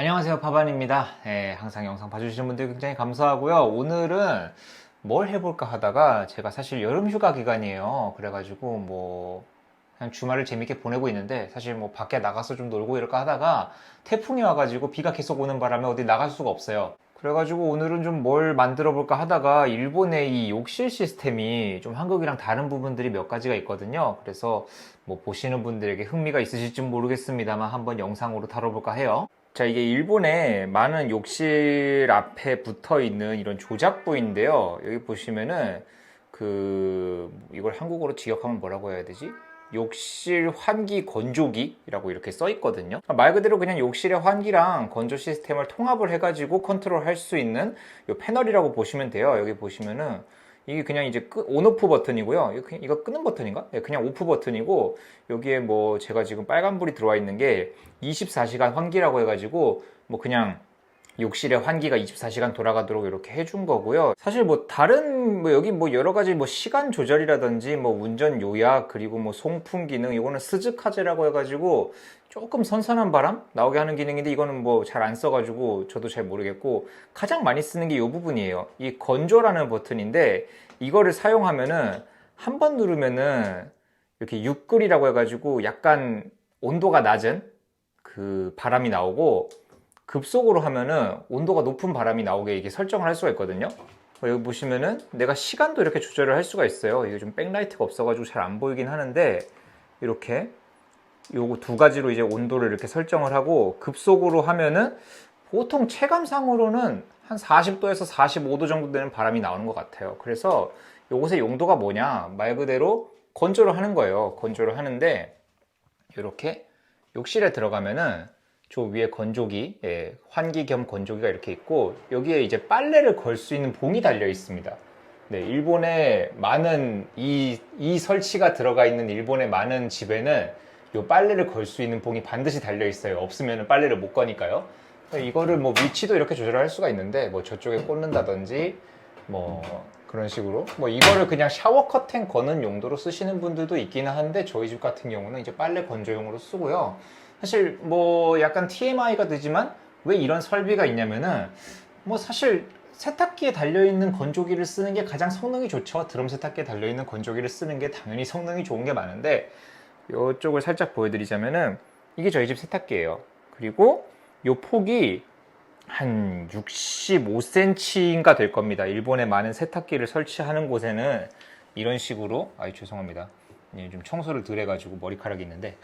안녕하세요, 파반입니다. 항상 영상 봐주시는 분들 굉장히 감사하고요. 오늘은 뭘 해볼까 하다가 제가 사실 여름 휴가 기간이에요. 그래가지고 뭐 그냥 주말을 재밌게 보내고 있는데, 사실 뭐 밖에 나가서 좀 놀고 이럴까 하다가 태풍이 와가지고 비가 계속 오는 바람에 어디 나갈 수가 없어요. 그래가지고 오늘은 좀 뭘 만들어 볼까 하다가, 일본의 이 욕실 시스템이 좀 한국이랑 다른 부분들이 몇 가지가 있거든요. 그래서 뭐 보시는 분들에게 흥미가 있으실지 모르겠습니다만 한번 영상으로 다뤄볼까 해요. 자, 이게 일본의 많은 욕실 앞에 붙어 있는 이런 조작부인데요. 여기 보시면은 이걸 한국어로 직역하면 뭐라고 해야 되지? 욕실 환기 건조기라고 이렇게 써 있거든요. 말 그대로 그냥 욕실의 환기랑 건조 시스템을 통합을 해가지고 컨트롤 할 수 있는 이 패널이라고 보시면 돼요. 여기 보시면은 이게 그냥 이제 온오프 버튼이고요. 이거 끄는 버튼인가? 네, 그냥 오프 버튼이고, 여기에 뭐 제가 지금 빨간불이 들어와 있는 게 24시간 환기라고 해가지고 뭐 그냥 욕실에 환기가 24시간 돌아가도록 이렇게 해준 거고요. 사실 뭐 다른 뭐 여기 뭐 여러 가지 뭐 시간 조절이라든지 뭐 운전 요약, 그리고 뭐 송풍 기능, 이거는 스즈카제라고 해가지고 조금 선선한 바람 나오게 하는 기능인데, 이거는 뭐 잘 안 써가지고 저도 잘 모르겠고, 가장 많이 쓰는 게 이 부분이에요. 이 건조라는 버튼인데, 이거를 사용하면은 한 번 누르면은 이렇게 육글이라고 해가지고 약간 온도가 낮은 그 바람이 나오고, 급속으로 하면은 온도가 높은 바람이 나오게 이게 설정을 할 수가 있거든요. 여기 보시면은 내가 시간도 이렇게 조절을 할 수가 있어요. 이게 좀 백라이트가 없어가지고 잘 안 보이긴 하는데, 이렇게 요거 두 가지로 이제 온도를 이렇게 설정을 하고, 급속으로 하면은 보통 체감상으로는 한 40도에서 45도 정도 되는 바람이 나오는 것 같아요. 그래서 요것의 용도가 뭐냐, 말 그대로 건조를 하는 거예요. 건조를 하는데, 이렇게 욕실에 들어가면은 저 위에 건조기, 환기 겸 건조기가 이렇게 있고, 여기에 이제 빨래를 걸 수 있는 봉이 달려 있습니다. 네, 일본의 많은 이 설치가 들어가 있는 일본의 많은 집에는 이 빨래를 걸 수 있는 봉이 반드시 달려 있어요. 없으면 빨래를 못 거니까요. 이거를 뭐 위치도 이렇게 조절할 수가 있는데, 뭐 저쪽에 꽂는다든지 뭐 그런 식으로, 뭐 이거를 그냥 샤워 커튼 거는 용도로 쓰시는 분들도 있기는 한데, 저희 집 같은 경우는 이제 빨래 건조용으로 쓰고요. 사실 뭐 약간 TMI가 되지만 왜 이런 설비가 있냐면은, 뭐 사실 세탁기에 달려있는 건조기를 쓰는 게 가장 성능이 좋죠. 드럼 세탁기에 달려있는 건조기를 쓰는 게 당연히 성능이 좋은 게 많은데, 이쪽을 살짝 보여드리자면은 이게 저희 집 세탁기예요. 그리고 이 폭이 한 65cm인가 될 겁니다. 일본의 많은 세탁기를 설치하는 곳에는 이런 식으로, 죄송합니다. 좀 청소를 덜 해가지고 머리카락이 있는데,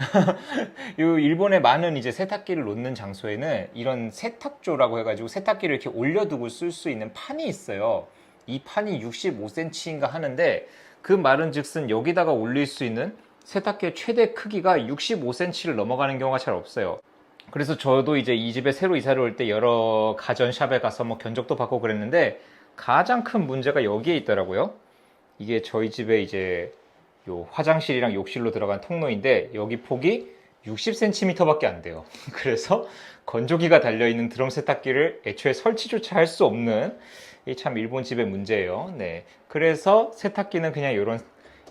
이 일본의 많은 이제 세탁기를 놓는 장소에는 이런 세탁조라고 해가지고 세탁기를 이렇게 올려두고 쓸 수 있는 판이 있어요. 이 판이 65cm인가 하는데, 그 말은 즉슨 여기다가 올릴 수 있는 세탁기의 최대 크기가 65cm를 넘어가는 경우가 잘 없어요. 그래서 저도 이제 이 집에 새로 이사를 올 때 여러 가전샵에 가서 뭐 견적도 받고 그랬는데, 가장 큰 문제가 여기에 있더라고요. 이게 저희 집에 이제 요 화장실이랑 욕실로 들어간 통로인데, 여기 폭이 60cm밖에 안 돼요. 그래서 건조기가 달려있는 드럼 세탁기를 애초에 설치조차 할 수 없는, 이 참 일본 집의 문제예요. 네. 그래서 세탁기는 그냥 이런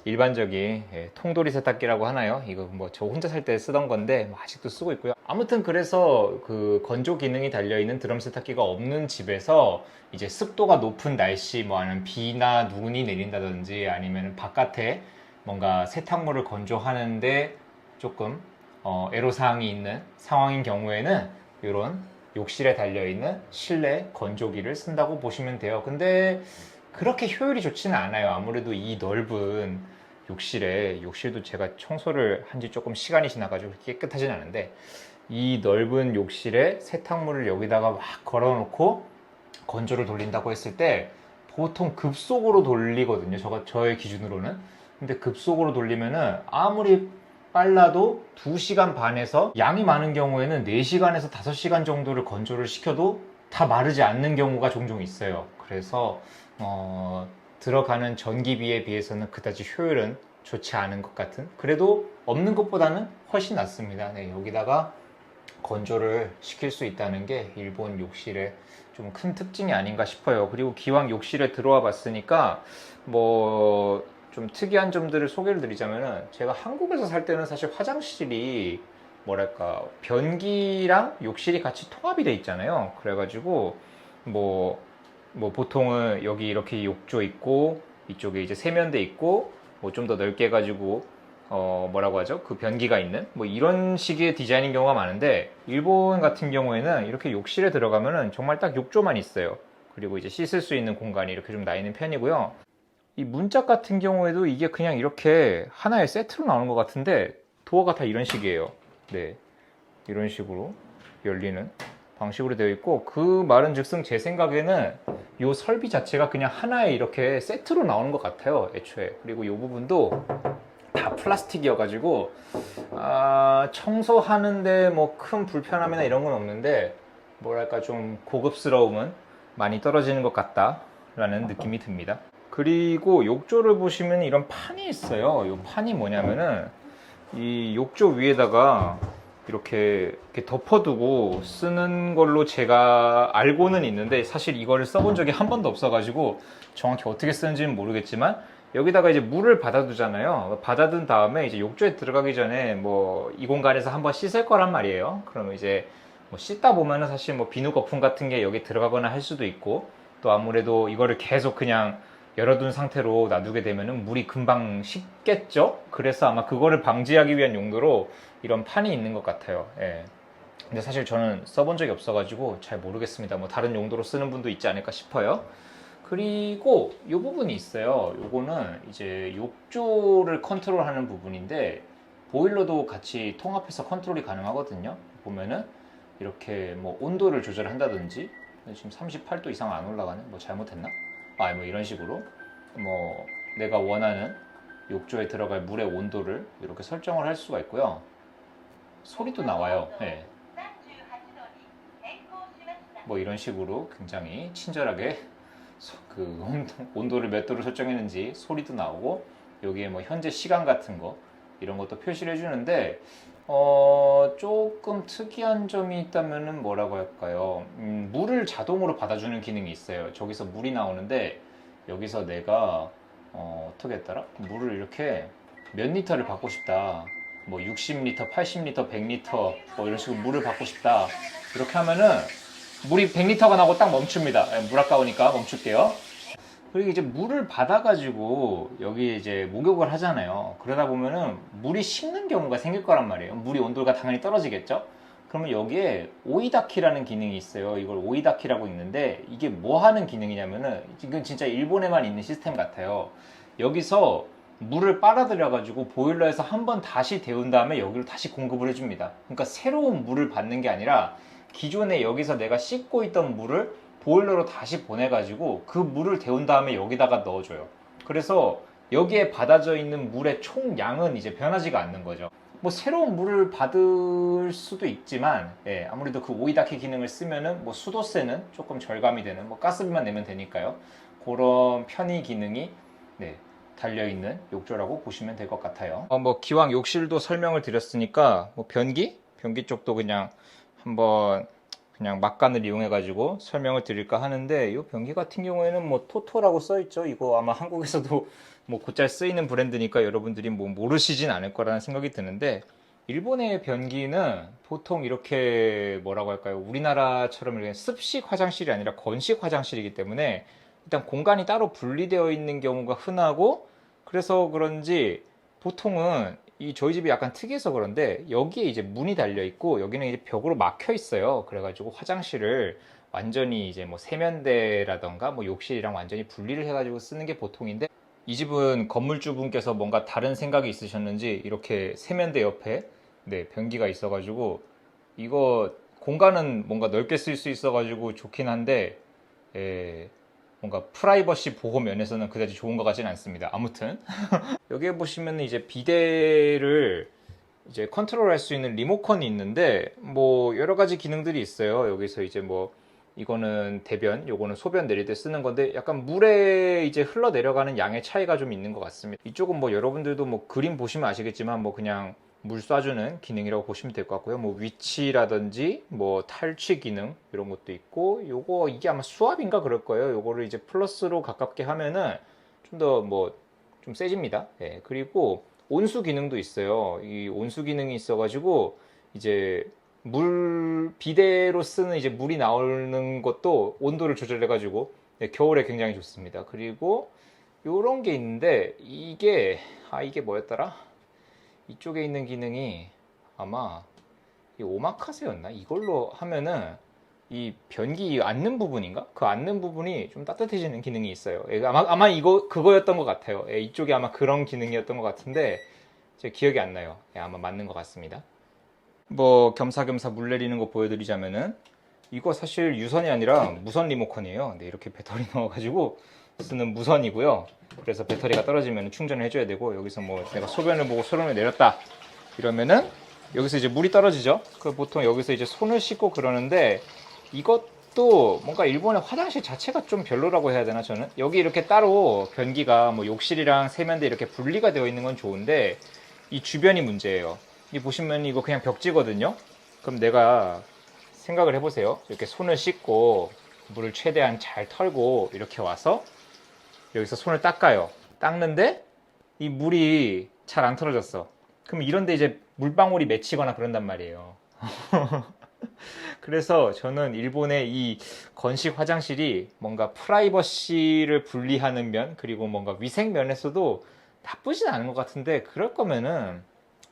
일반적인 통돌이 세탁기라고 하나요? 이거 뭐 저 혼자 살 때 쓰던 건데 뭐 아직도 쓰고 있고요. 아무튼 그래서 그 건조 기능이 달려있는 드럼 세탁기가 없는 집에서 이제 습도가 높은 날씨, 뭐 아니면 비나 눈이 내린다든지, 아니면 바깥에 뭔가 세탁물을 건조하는데 조금 애로사항이 있는 상황인 경우에는 이런 욕실에 달려있는 실내 건조기를 쓴다고 보시면 돼요. 근데 그렇게 효율이 좋지는 않아요. 아무래도 이 넓은 욕실도 제가 청소를 한 지 조금 시간이 지나가지고 깨끗하진 않은데, 이 넓은 욕실에 세탁물을 여기다가 막 걸어놓고 건조를 돌린다고 했을 때 보통 급속으로 돌리거든요. 저의 기준으로는. 근데 급속으로 돌리면은 아무리 빨라도 2시간 반에서, 양이 많은 경우에는 4시간에서 5시간 정도를 건조를 시켜도 다 마르지 않는 경우가 종종 있어요. 그래서 들어가는 전기비에 비해서는 그다지 효율은 좋지 않은 것 같은, 그래도 없는 것보다는 훨씬 낫습니다. 네, 여기다가 건조를 시킬 수 있다는 게 일본 욕실의 좀 큰 특징이 아닌가 싶어요. 그리고 기왕 욕실에 들어와 봤으니까 뭐 좀 특이한 점들을 소개를 드리자면은, 제가 한국에서 살 때는 사실 화장실이 뭐랄까 변기랑 욕실이 같이 통합이 돼 있잖아요. 그래가지고 뭐, 뭐 보통은 여기 이렇게 욕조 있고 이쪽에 이제 세면대 있고 뭐 좀 더 넓게 해가지고 뭐라고 하죠? 그 변기가 있는 뭐 이런 식의 디자인인 경우가 많은데, 일본 같은 경우에는 이렇게 욕실에 들어가면은 정말 딱 욕조만 있어요. 그리고 이제 씻을 수 있는 공간이 이렇게 좀 나 있는 편이고요. 이 문짝 같은 경우에도 이게 그냥 이렇게 하나의 세트로 나오는 것 같은데, 도어가 다 이런 식이에요. 네, 이런 식으로 열리는 방식으로 되어 있고, 그 말은 즉슨 제 생각에는 이 설비 자체가 그냥 하나의 이렇게 세트로 나오는 것 같아요, 애초에. 그리고 이 부분도 다 플라스틱이어가지고 청소하는데 뭐 큰 불편함이나 이런 건 없는데, 뭐랄까 좀 고급스러움은 많이 떨어지는 것 같다라는 느낌이 듭니다. 그리고 욕조를 보시면 이런 판이 있어요. 이 판이 뭐냐면은 이 욕조 위에다가 이렇게 덮어두고 쓰는 걸로 제가 알고는 있는데, 사실 이거를 써본 적이 한 번도 없어가지고 정확히 어떻게 쓰는지는 모르겠지만, 여기다가 이제 물을 받아두잖아요. 받아둔 다음에 이제 욕조에 들어가기 전에 뭐 이 공간에서 한번 씻을 거란 말이에요. 그러면 이제 뭐 씻다 보면은 사실 뭐 비누 거품 같은 게 여기 들어가거나 할 수도 있고, 또 아무래도 이거를 계속 그냥 열어둔 상태로 놔두게 되면은 물이 금방 식겠죠? 그래서 아마 그거를 방지하기 위한 용도로 이런 판이 있는 것 같아요. 예. 근데 사실 저는 써본 적이 없어가지고 잘 모르겠습니다. 뭐 다른 용도로 쓰는 분도 있지 않을까 싶어요. 그리고 이 부분이 있어요. 요거는 이제 욕조를 컨트롤하는 부분인데, 보일러도 같이 통합해서 컨트롤이 가능하거든요. 보면은 이렇게 뭐 온도를 조절한다든지, 지금 38도 이상 안 올라가네. 뭐 잘못했나? 뭐 이런 식으로 뭐 내가 원하는 욕조에 들어갈 물의 온도를 이렇게 설정을 할 수가 있고요. 소리도 나와요. 네. 뭐 이런 식으로 굉장히 친절하게 그 온도를 몇 도로 설정했는지 소리도 나오고, 여기에 뭐 현재 시간 같은 거 이런 것도 표시를 해주는데, 조금 특이한 점이 있다면은 뭐라고 할까요? 물을 자동으로 받아주는 기능이 있어요. 저기서 물이 나오는데, 여기서 내가 어떻게 했더라? 물을 이렇게 몇 리터를 받고 싶다. 뭐 60리터, 80리터, 100리터 뭐 이런 식으로 물을 받고 싶다. 이렇게 하면은 물이 100리터가 나고 딱 멈춥니다. 물 아까우니까 멈출게요. 그리고 이제 물을 받아가지고 여기 이제 목욕을 하잖아요. 그러다 보면은 물이 식는 경우가 생길 거란 말이에요. 물이 온도가 당연히 떨어지겠죠? 그러면 여기에 오이다키라는 기능이 있어요. 이걸 오이다키라고 있는데, 이게 뭐 하는 기능이냐면은, 이건 진짜 일본에만 있는 시스템 같아요. 여기서 물을 빨아들여가지고 보일러에서 한번 다시 데운 다음에 여기로 다시 공급을 해줍니다. 그러니까 새로운 물을 받는 게 아니라 기존에 여기서 내가 씻고 있던 물을 보일러로 다시 보내가지고 그 물을 데운 다음에 여기다가 넣어줘요. 그래서 여기에 받아져 있는 물의 총량은 이제 변하지가 않는 거죠. 뭐 새로운 물을 받을 수도 있지만, 아무래도 그 오이다키 기능을 쓰면은 뭐 수도세는 조금 절감이 되는, 뭐 가스비만 내면 되니까요. 그런 편의 기능이 달려있는 욕조라고 보시면 될 것 같아요. 뭐 기왕 욕실도 설명을 드렸으니까, 뭐 변기 쪽도 그냥 한번 그냥 막간을 이용해 가지고 설명을 드릴까 하는데, 이 변기 같은 경우에는 뭐 토토라고 써 있죠. 이거 아마 한국에서도 뭐 곧잘 쓰이는 브랜드니까 여러분들이 뭐 모르시진 않을 거라는 생각이 드는데, 일본의 변기는 보통 이렇게 뭐라고 할까요? 우리나라처럼 이렇게 습식 화장실이 아니라 건식 화장실이기 때문에 일단 공간이 따로 분리되어 있는 경우가 흔하고, 그래서 그런지 보통은 저희 집이 약간 특이해서 그런데 여기에 이제 문이 달려 있고 여기는 이제 벽으로 막혀 있어요. 그래가지고 화장실을 완전히 이제 뭐 세면대라던가 뭐 욕실이랑 완전히 분리를 해가지고 쓰는 게 보통인데, 이 집은 건물주분께서 뭔가 다른 생각이 있으셨는지 이렇게 세면대 옆에 변기가 있어가지고, 이거 공간은 뭔가 넓게 쓸 수 있어가지고 좋긴 한데, 뭔가 프라이버시 보호 면에서는 그다지 좋은 것 같지는 않습니다. 아무튼 여기에 보시면 이제 비데를 이제 컨트롤할 수 있는 리모컨이 있는데, 뭐 여러 가지 기능들이 있어요. 여기서 이제 뭐 이거는 대변, 요거는 소변 내릴 때 쓰는 건데, 약간 물에 이제 흘러 내려가는 양의 차이가 좀 있는 것 같습니다. 이쪽은 뭐 여러분들도 뭐 그림 보시면 아시겠지만 뭐 그냥 물 쏴주는 기능이라고 보시면 될 것 같고요. 뭐 위치라든지 뭐 탈취 기능 이런 것도 있고, 요거 이게 아마 수압인가 그럴 거예요. 요거를 이제 플러스로 가깝게 하면은 좀 더 뭐 좀 세집니다. 그리고 온수 기능도 있어요. 이 온수 기능이 있어가지고 이제 비데로 쓰는 이제 물이 나오는 것도 온도를 조절해가지고 네, 겨울에 굉장히 좋습니다. 그리고 요런 게 있는데 이게 뭐였더라? 이쪽에 있는 기능이 아마 이 오마카세였나? 이걸로 하면은 이 변기 앉는 부분인가? 그 앉는 부분이 좀 따뜻해지는 기능이 있어요. 아마 그거였던 것 같아요. 이쪽이 아마 그런 기능이었던 것 같은데 제 기억이 안 나요. 아마 맞는 것 같습니다. 뭐 겸사겸사 물 내리는 거 보여드리자면은 이거 사실 유선이 아니라 무선 리모컨이에요. 네, 이렇게 배터리 넣어가지고 쓰는 무선이고요. 그래서 배터리가 떨어지면 충전을 해줘야 되고, 여기서 뭐 내가 소변을 보고 소변을 내렸다 이러면은 여기서 이제 물이 떨어지죠. 그 보통 여기서 이제 손을 씻고 그러는데, 이것도 뭔가 일본의 화장실 자체가 좀 별로라고 해야 되나, 저는. 여기 이렇게 따로 변기가 뭐 욕실이랑 세면대 이렇게 분리가 되어 있는 건 좋은데 이 주변이 문제예요. 이 보시면 이거 그냥 벽지거든요. 그럼 내가 생각을 해보세요. 이렇게 손을 씻고 물을 최대한 잘 털고 이렇게 와서 여기서 손을 닦아요. 닦는데 이 물이 잘 안 털어졌어. 그럼 이런데 이제 물방울이 맺히거나 그런단 말이에요. 그래서 저는 일본의 이 건식 화장실이 뭔가 프라이버시를 분리하는 면, 그리고 뭔가 위생 면에서도 나쁘진 않은 것 같은데, 그럴 거면은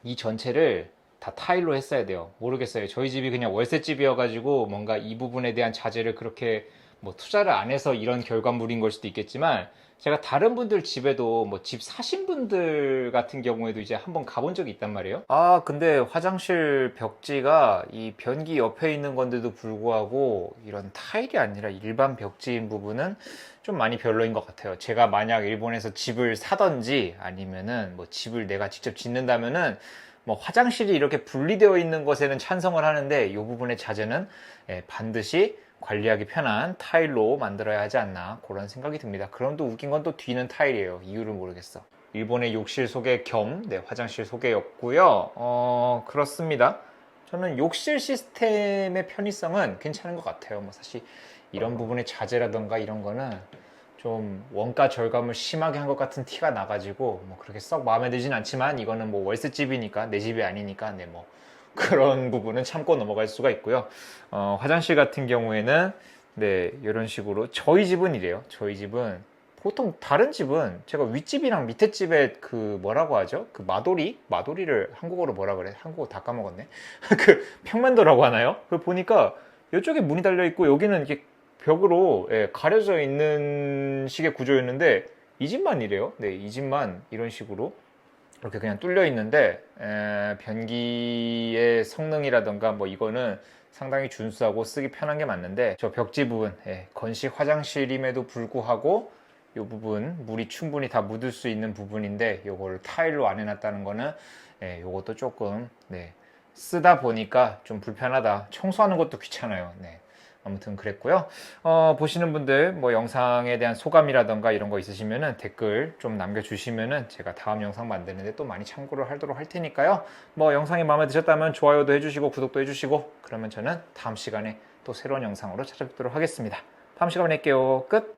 이 전체를 다 타일로 했어야 돼요. 모르겠어요. 저희 집이 그냥 월세집이어가지고 뭔가 이 부분에 대한 자재를 그렇게 뭐 투자를 안 해서 이런 결과물인 걸 수도 있겠지만, 제가 다른 분들 집에도 뭐 집 사신 분들 같은 경우에도 이제 한번 가본 적이 있단 말이에요. 근데 화장실 벽지가 이 변기 옆에 있는 건데도 불구하고 이런 타일이 아니라 일반 벽지인 부분은 좀 많이 별로인 것 같아요. 제가 만약 일본에서 집을 사던지 아니면은 뭐 집을 내가 직접 짓는다면은 뭐 화장실이 이렇게 분리되어 있는 것에는 찬성을 하는데, 이 부분의 자재는 반드시 관리하기 편한 타일로 만들어야 하지 않나, 그런 생각이 듭니다. 그럼 또 웃긴 건 또 뒤는 타일이에요. 이유를 모르겠어. 일본의 욕실 소개 겸 화장실 소개였고요. 그렇습니다. 저는 욕실 시스템의 편의성은 괜찮은 것 같아요. 뭐 사실 이런 부분의 자재라던가 이런 거는 좀 원가 절감을 심하게 한 것 같은 티가 나가지고 뭐 그렇게 썩 마음에 들진 않지만, 이거는 뭐 월세집이니까, 내 집이 아니니까 뭐 그런 부분은 참고 넘어갈 수가 있고요. 화장실 같은 경우에는 이런 식으로 저희 집은 이래요. 저희 집은 보통 다른 집은 제가 윗집이랑 밑에 집에 그 뭐라고 하죠? 그 마도리를 한국어로 뭐라 그래? 한국어 다 까먹었네. 그 평면도라고 하나요? 그 보니까 이쪽에 문이 달려 있고 여기는 이렇게 벽으로 가려져 있는 식의 구조였는데, 이 집만 이래요. 이 집만 이런 식으로 이렇게 그냥 뚫려 있는데, 변기의 성능이라던가 뭐 이거는 상당히 준수하고 쓰기 편한 게 맞는데, 저 벽지 부분, 건식 화장실임에도 불구하고 이 부분 물이 충분히 다 묻을 수 있는 부분인데 이걸 타일로 안 해놨다는 거는 이것도 조금 쓰다 보니까 좀 불편하다. 청소하는 것도 귀찮아요. 아무튼 그랬고요. 보시는 분들 뭐 영상에 대한 소감이라던가 이런 거 있으시면은 댓글 좀 남겨주시면은 제가 다음 영상 만드는데 또 많이 참고를 하도록 할 테니까요. 뭐 영상이 마음에 드셨다면 좋아요도 해주시고 구독도 해주시고, 그러면 저는 다음 시간에 또 새로운 영상으로 찾아뵙도록 하겠습니다. 다음 시간에 뵐게요. 끝!